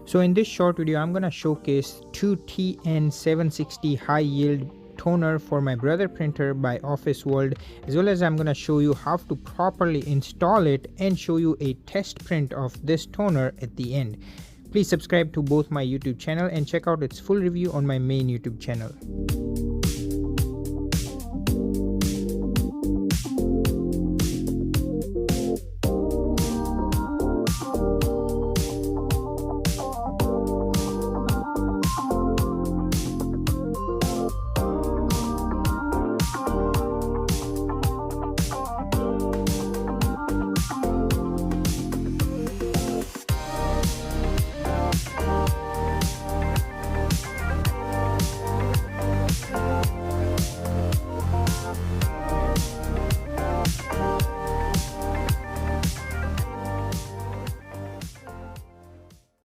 So in this short video, I'm gonna showcase two TN760 high yield toner for my brother printer by Office World, as well as I'm gonna show you how to properly install it and show you a test print of this toner at the end. Please subscribe to both my YouTube channel and check out its full review on my main YouTube channel.